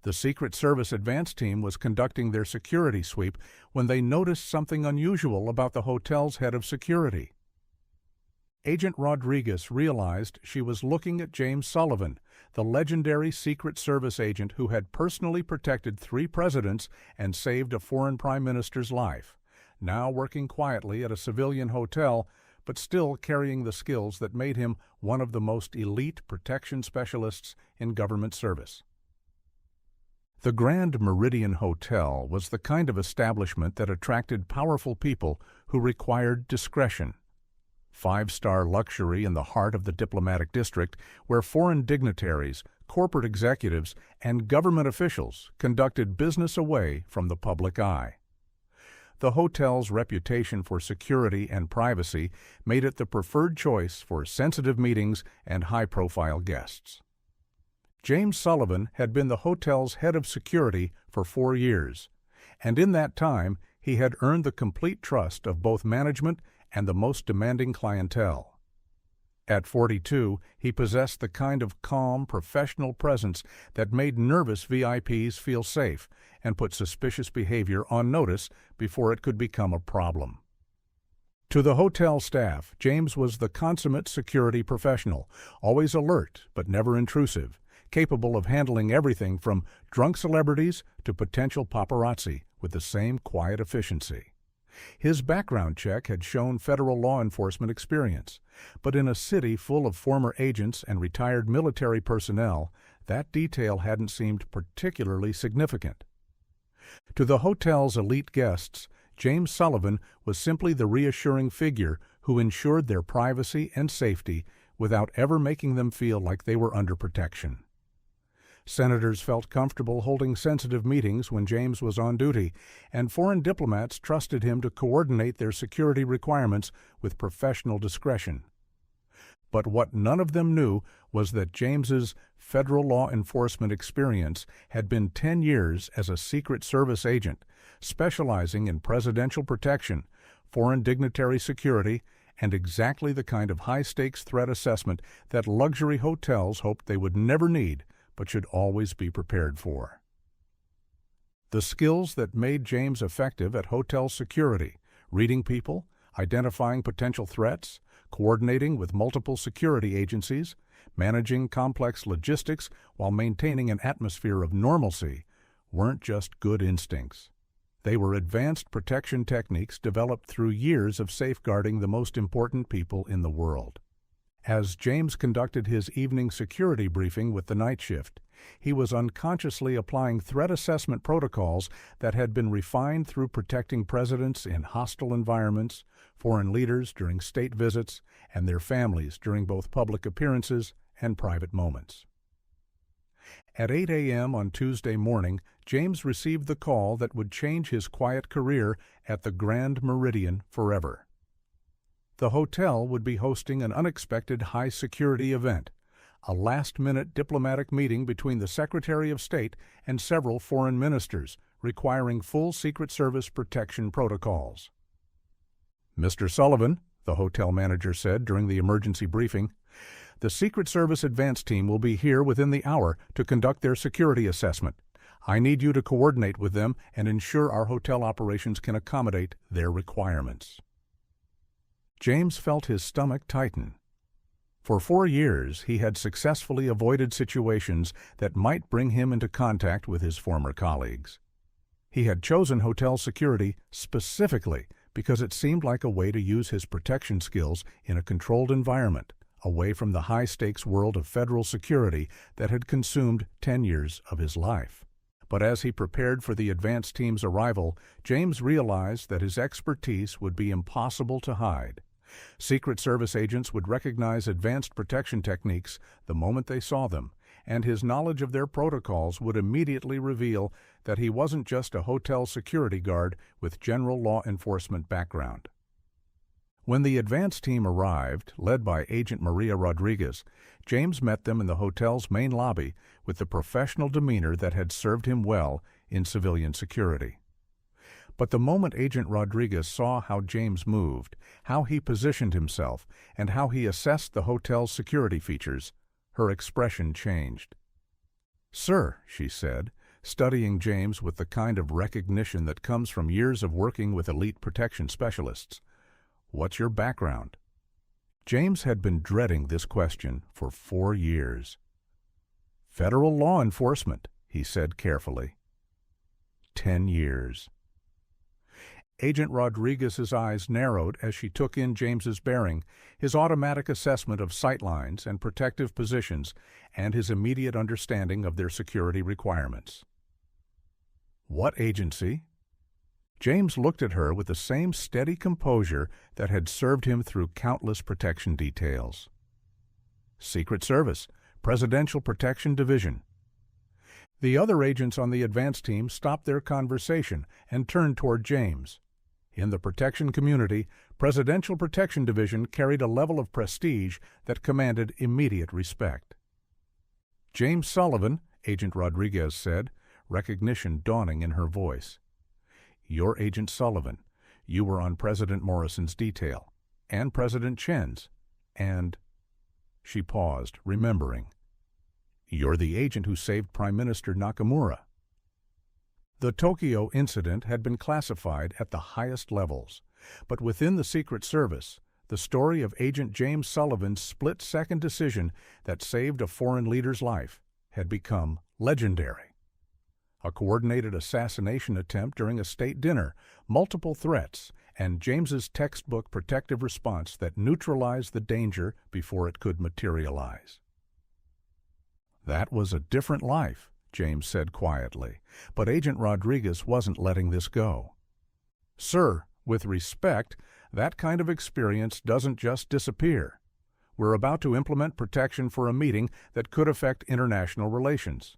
The Secret Service advance team was conducting their security sweep when they noticed something unusual about the hotel's head of security. Agent Rodriguez realized she was looking at James Sullivan, the legendary Secret Service agent who had personally protected 3 presidents and saved a foreign prime minister's life, now working quietly at a civilian hotel, but still carrying the skills that made him one of the most elite protection specialists in government service. The Grand Meridian Hotel was the kind of establishment that attracted powerful people who required discretion. 5-star luxury in the heart of the diplomatic district, where foreign dignitaries, corporate executives, and government officials conducted business away from the public eye. The hotel's reputation for security and privacy made it the preferred choice for sensitive meetings and high-profile guests. James Sullivan had been the hotel's head of security for 4 years, and in that time he had earned the complete trust of both management and the most demanding clientele. At 42, he possessed the kind of calm, professional presence that made nervous VIPs feel safe and put suspicious behavior on notice before it could become a problem. To the hotel staff, James was the consummate security professional, always alert but never intrusive, capable of handling everything from drunk celebrities to potential paparazzi with the same quiet efficiency. His background check had shown federal law enforcement experience, but in a city full of former agents and retired military personnel, that detail hadn't seemed particularly significant. To the hotel's elite guests, James Sullivan was simply the reassuring figure who ensured their privacy and safety without ever making them feel like they were under protection. Senators felt comfortable holding sensitive meetings when James was on duty, and foreign diplomats trusted him to coordinate their security requirements with professional discretion. But what none of them knew was that James's federal law enforcement experience had been 10 years as a Secret Service agent, specializing in presidential protection, foreign dignitary security, and exactly the kind of high-stakes threat assessment that luxury hotels hoped they would never need but should always be prepared for. The skills that made James effective at hotel security, reading people, identifying potential threats, coordinating with multiple security agencies, managing complex logistics while maintaining an atmosphere of normalcy, weren't just good instincts. They were advanced protection techniques developed through years of safeguarding the most important people in the world. As James conducted his evening security briefing with the night shift, he was unconsciously applying threat assessment protocols that had been refined through protecting presidents in hostile environments, foreign leaders during state visits, and their families during both public appearances and private moments. At 8 a.m. on Tuesday morning, James received the call that would change his quiet career at the Grand Meridian forever. The hotel would be hosting an unexpected high-security event, a last-minute diplomatic meeting between the Secretary of State and several foreign ministers, requiring full Secret Service protection protocols. "Mr. Sullivan," the hotel manager said during the emergency briefing, "the Secret Service advance team will be here within the hour to conduct their security assessment. I need you to coordinate with them and ensure our hotel operations can accommodate their requirements." James felt his stomach tighten. For 4 years, he had successfully avoided situations that might bring him into contact with his former colleagues. He had chosen hotel security specifically because it seemed like a way to use his protection skills in a controlled environment, away from the high-stakes world of federal security that had consumed 10 years of his life. But as he prepared for the advance team's arrival, James realized that his expertise would be impossible to hide. Secret Service agents would recognize advanced protection techniques the moment they saw them, and his knowledge of their protocols would immediately reveal that he wasn't just a hotel security guard with general law enforcement background. When the advance team arrived, led by Agent Maria Rodriguez, James met them in the hotel's main lobby with the professional demeanor that had served him well in civilian security. But the moment Agent Rodriguez saw how James moved, how he positioned himself, and how he assessed the hotel's security features, her expression changed. "Sir," she said, studying James with the kind of recognition that comes from years of working with elite protection specialists. "What's your background?" James had been dreading this question for 4 years. "Federal law enforcement," he said carefully. 10 years. Agent Rodriguez's eyes narrowed as she took in James's bearing, his automatic assessment of sightlines and protective positions, and his immediate understanding of their security requirements. "What agency?" James looked at her with the same steady composure that had served him through countless protection details. "Secret Service, Presidential Protection Division." The other agents on the advance team stopped their conversation and turned toward James. In the protection community, Presidential Protection Division carried a level of prestige that commanded immediate respect. "James Sullivan," Agent Rodriguez said, recognition dawning in her voice. "You're Agent Sullivan. You were on President Morrison's detail, and President Chen's, and—" She paused, remembering. "You're the agent who saved Prime Minister Nakamura." The Tokyo incident had been classified at the highest levels, but within the Secret Service, the story of Agent James Sullivan's split-second decision that saved a foreign leader's life had become legendary. A coordinated assassination attempt during a state dinner, multiple threats, and James's textbook protective response that neutralized the danger before it could materialize. "That was a different life," James said quietly, but Agent Rodriguez wasn't letting this go. "Sir, with respect, that kind of experience doesn't just disappear. We're about to implement protection for a meeting that could affect international relations.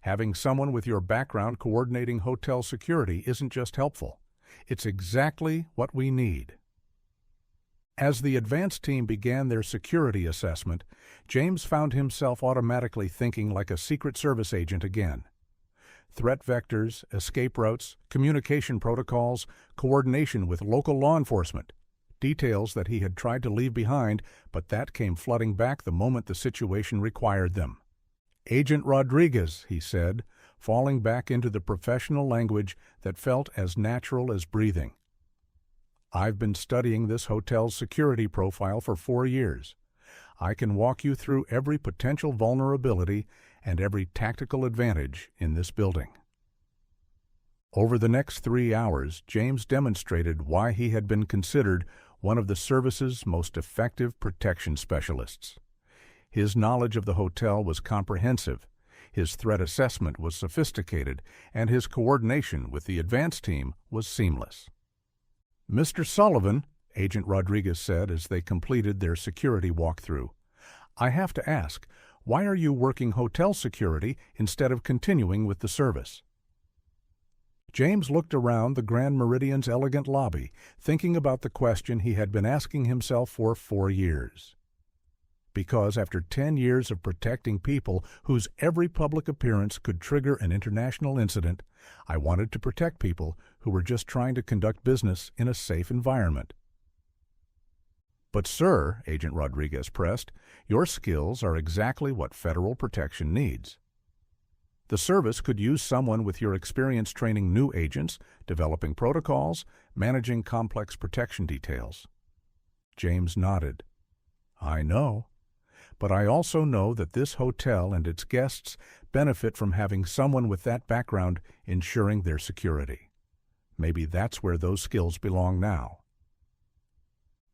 Having someone with your background coordinating hotel security isn't just helpful. It's exactly what we need." As the advance team began their security assessment, James found himself automatically thinking like a Secret Service agent again. Threat vectors, escape routes, communication protocols, coordination with local law enforcement. Details that he had tried to leave behind, but that came flooding back the moment the situation required them. "Agent Rodriguez," he said, falling back into the professional language that felt as natural as breathing. "I've been studying this hotel's security profile for 4 years. I can walk you through every potential vulnerability and every tactical advantage in this building." Over the next 3 hours, James demonstrated why he had been considered one of the service's most effective protection specialists. His knowledge of the hotel was comprehensive, his threat assessment was sophisticated, and his coordination with the advance team was seamless. "Mr. Sullivan," Agent Rodriguez said as they completed their security walkthrough, "I have to ask, why are you working hotel security instead of continuing with the service?" James looked around the Grand Meridian's elegant lobby, thinking about the question he had been asking himself for 4 years. Because after 10 years of protecting people whose every public appearance could trigger an international incident, I wanted to protect people who were just trying to conduct business in a safe environment. "But sir," Agent Rodriguez pressed, "your skills are exactly what federal protection needs. The service could use someone with your experience training new agents, developing protocols, managing complex protection details." James nodded. "I know. But I also know that this hotel and its guests benefit from having someone with that background ensuring their security. Maybe that's where those skills belong now."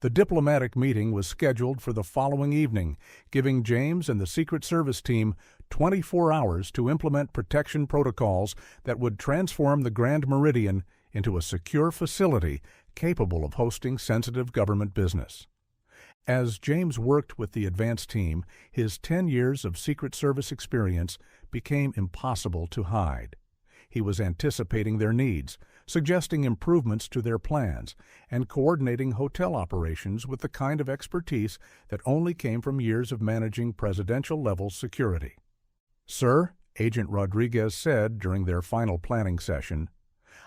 The diplomatic meeting was scheduled for the following evening, giving James and the Secret Service team 24 hours to implement protection protocols that would transform the Grand Meridian into a secure facility capable of hosting sensitive government business. As James worked with the advance team, his 10 years of Secret Service experience became impossible to hide. He was anticipating their needs, suggesting improvements to their plans, and coordinating hotel operations with the kind of expertise that only came from years of managing presidential-level security. "Sir," Agent Rodriguez said during their final planning session,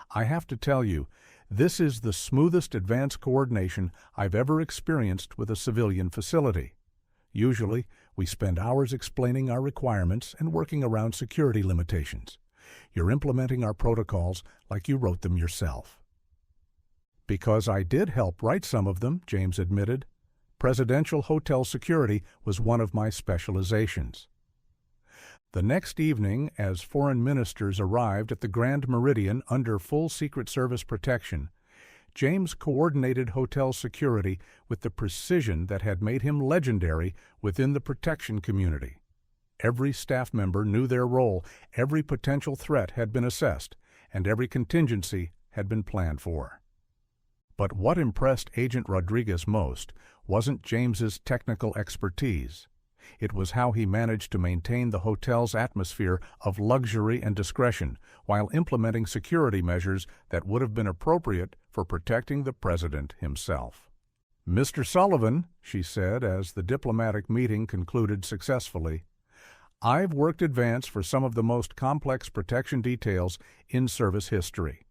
"I have to tell you, this is the smoothest advance coordination I've ever experienced with a civilian facility. Usually, we spend hours explaining our requirements and working around security limitations. You're implementing our protocols like you wrote them yourself." "Because I did help write some of them," James admitted. "Presidential hotel security was one of my specializations." The next evening, as foreign ministers arrived at the Grand Meridian under full Secret Service protection, James coordinated hotel security with the precision that had made him legendary within the protection community. Every staff member knew their role, every potential threat had been assessed, and every contingency had been planned for. But what impressed Agent Rodriguez most wasn't James's technical expertise. It was how he managed to maintain the hotel's atmosphere of luxury and discretion while implementing security measures that would have been appropriate for protecting the president himself. "Mr. Sullivan," she said as the diplomatic meeting concluded successfully, "I've worked advance for some of the most complex protection details in service history.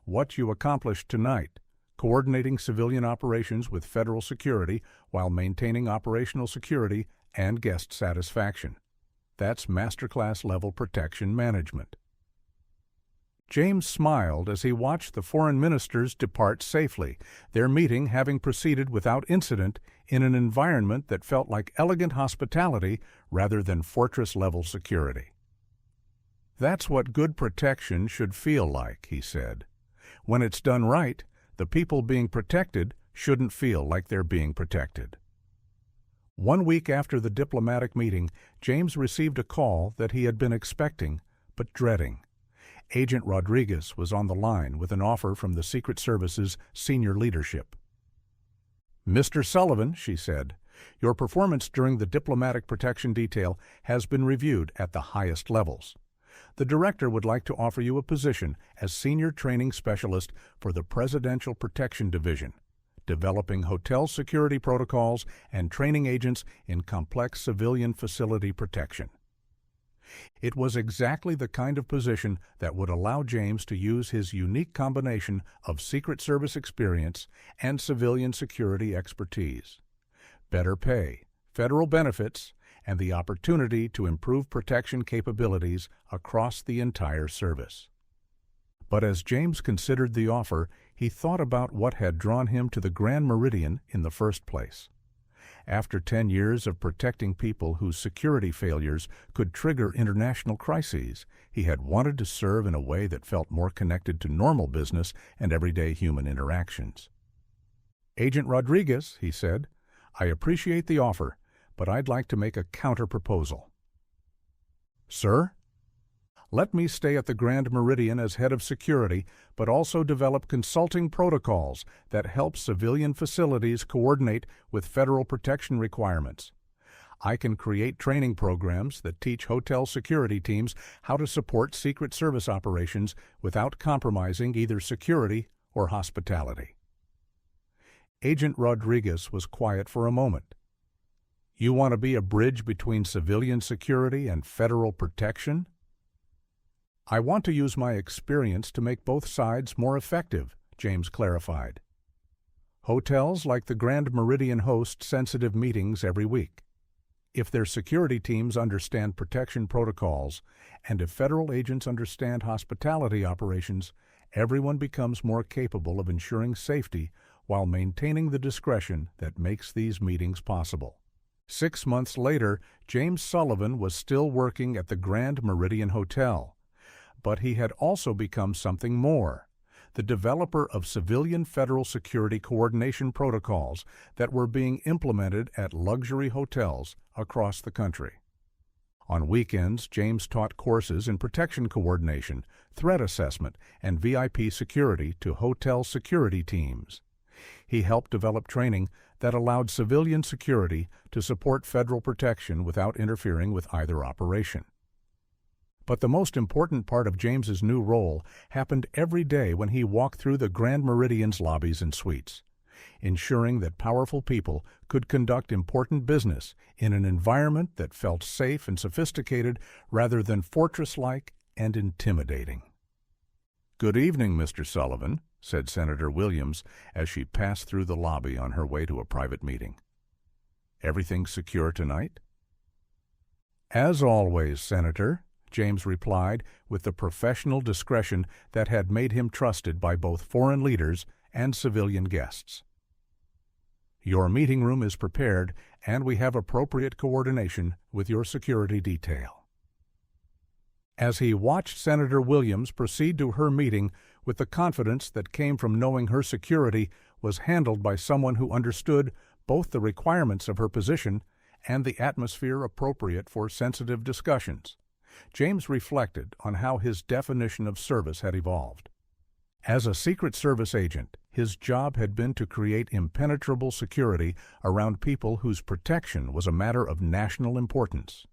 What you accomplished tonight, coordinating civilian operations with federal security while maintaining operational security and guest satisfaction. That's masterclass level protection management." James smiled as he watched the foreign ministers depart safely, their meeting having proceeded without incident in an environment that felt like elegant hospitality rather than fortress-level security. "That's what good protection should feel like," he said. "When it's done right, the people being protected shouldn't feel like they're being protected." 1 week after the diplomatic meeting, James received a call that he had been expecting but dreading. Agent Rodriguez was on the line with an offer from the Secret Service's senior leadership. "Mr. Sullivan," she said, "your performance during the diplomatic protection detail has been reviewed at the highest levels. The director would like to offer you a position as senior training specialist for the Presidential Protection Division, developing hotel security protocols and training agents in complex civilian facility protection." It was exactly the kind of position that would allow James to use his unique combination of Secret Service experience and civilian security expertise. Better pay, federal benefits, and the opportunity to improve protection capabilities across the entire service. But as James considered the offer, he thought about what had drawn him to the Grand Meridian in the first place. After 10 years of protecting people whose security failures could trigger international crises, he had wanted to serve in a way that felt more connected to normal business and everyday human interactions. "Agent Rodriguez," he said, "I appreciate the offer, but I'd like to make a counter-proposal." "Sir?" "Let me stay at the Grand Meridian as head of security, but also develop consulting protocols that help civilian facilities coordinate with federal protection requirements. I can create training programs that teach hotel security teams how to support Secret Service operations without compromising either security or hospitality." Agent Rodriguez was quiet for a moment. "You want to be a bridge between civilian security and federal protection?" "I want to use my experience to make both sides more effective," James clarified. "Hotels like the Grand Meridian host sensitive meetings every week. If their security teams understand protection protocols, and if federal agents understand hospitality operations, everyone becomes more capable of ensuring safety while maintaining the discretion that makes these meetings possible." 6 months later, James Sullivan was still working at the Grand Meridian Hotel. But he had also become something more, the developer of civilian federal security coordination protocols that were being implemented at luxury hotels across the country. On weekends, James taught courses in protection coordination, threat assessment, and VIP security to hotel security teams. He helped develop training that allowed civilian security to support federal protection without interfering with either operation. But the most important part of James's new role happened every day when he walked through the Grand Meridian's lobbies and suites, ensuring that powerful people could conduct important business in an environment that felt safe and sophisticated rather than fortress-like and intimidating. "Good evening, Mr. Sullivan," said Senator Williams as she passed through the lobby on her way to a private meeting. "Everything secure tonight?" "As always, Senator," James replied with the professional discretion that had made him trusted by both foreign leaders and civilian guests. Your meeting room is prepared, and we have appropriate coordination with your security detail. As he watched Senator Williams proceed to her meeting with the confidence that came from knowing her security was handled by someone who understood both the requirements of her position and the atmosphere appropriate for sensitive discussions, James reflected on how his definition of service had evolved. As a Secret Service agent, his job had been to create impenetrable security around people whose protection was a matter of national importance.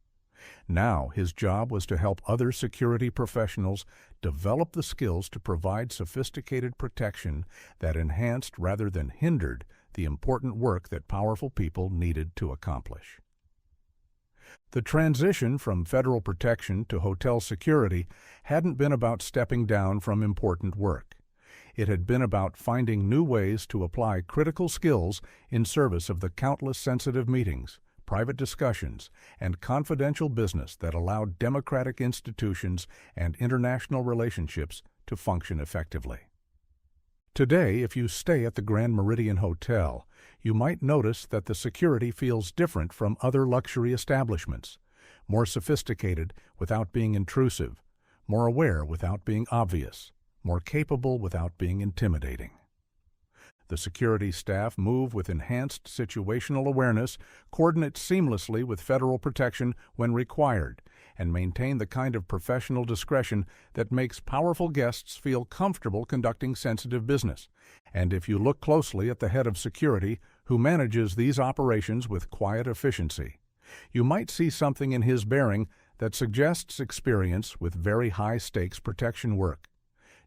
Now his job was to help other security professionals develop the skills to provide sophisticated protection that enhanced rather than hindered the important work that powerful people needed to accomplish. The transition from federal protection to hotel security hadn't been about stepping down from important work. It had been about finding new ways to apply critical skills in service of the countless sensitive meetings, private discussions, and confidential business that allowed democratic institutions and international relationships to function effectively. Today, if you stay at the Grand Meridian Hotel, you might notice that the security feels different from other luxury establishments, more sophisticated without being intrusive, more aware without being obvious, more capable without being intimidating. The security staff move with enhanced situational awareness, coordinate seamlessly with federal protection when required, and maintain the kind of professional discretion that makes powerful guests feel comfortable conducting sensitive business. And if you look closely at the head of security, who manages these operations with quiet efficiency, you might see something in his bearing that suggests experience with very high-stakes protection work.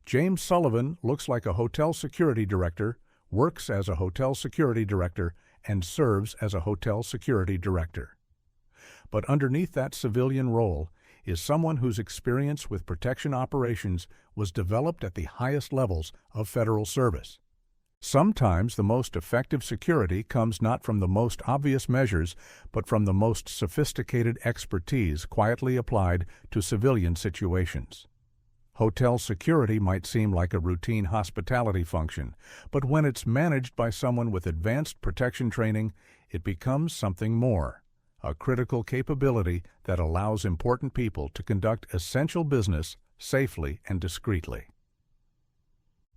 James Sullivan looks like a hotel security director, works as a hotel security director, and serves as a hotel security director. But underneath that civilian role is someone whose experience with protection operations was developed at the highest levels of federal service. Sometimes the most effective security comes not from the most obvious measures, but from the most sophisticated expertise quietly applied to civilian situations. Hotel security might seem like a routine hospitality function, but when it's managed by someone with advanced protection training, it becomes something more, a critical capability that allows important people to conduct essential business safely and discreetly.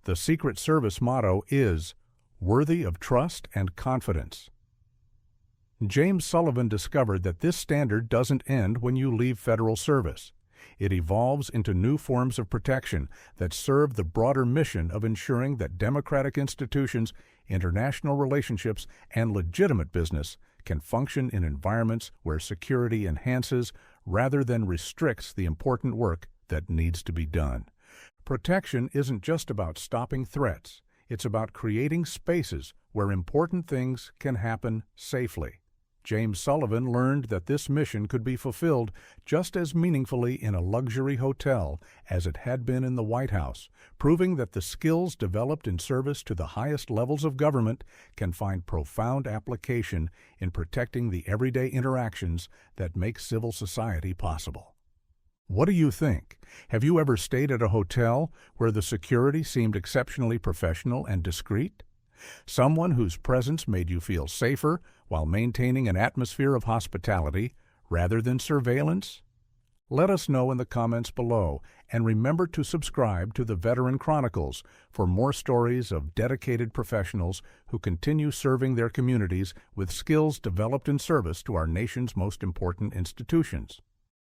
The Secret Service motto is, "Worthy of trust and confidence." James Sullivan discovered that this standard doesn't end when you leave federal service. It evolves into new forms of protection that serve the broader mission of ensuring that democratic institutions, international relationships, and legitimate business can function in environments where security enhances rather than restricts the important work that needs to be done. Protection isn't just about stopping threats. It's about creating spaces where important things can happen safely. James Sullivan learned that this mission could be fulfilled just as meaningfully in a luxury hotel as it had been in the White House, proving that the skills developed in service to the highest levels of government can find profound application in protecting the everyday interactions that make civil society possible. What do you think? Have you ever stayed at a hotel where the security seemed exceptionally professional and discreet? Someone whose presence made you feel safer while maintaining an atmosphere of hospitality rather than surveillance? Let us know in the comments below, and remember to subscribe to the Veteran Chronicles for more stories of dedicated professionals who continue serving their communities with skills developed in service to our nation's most important institutions.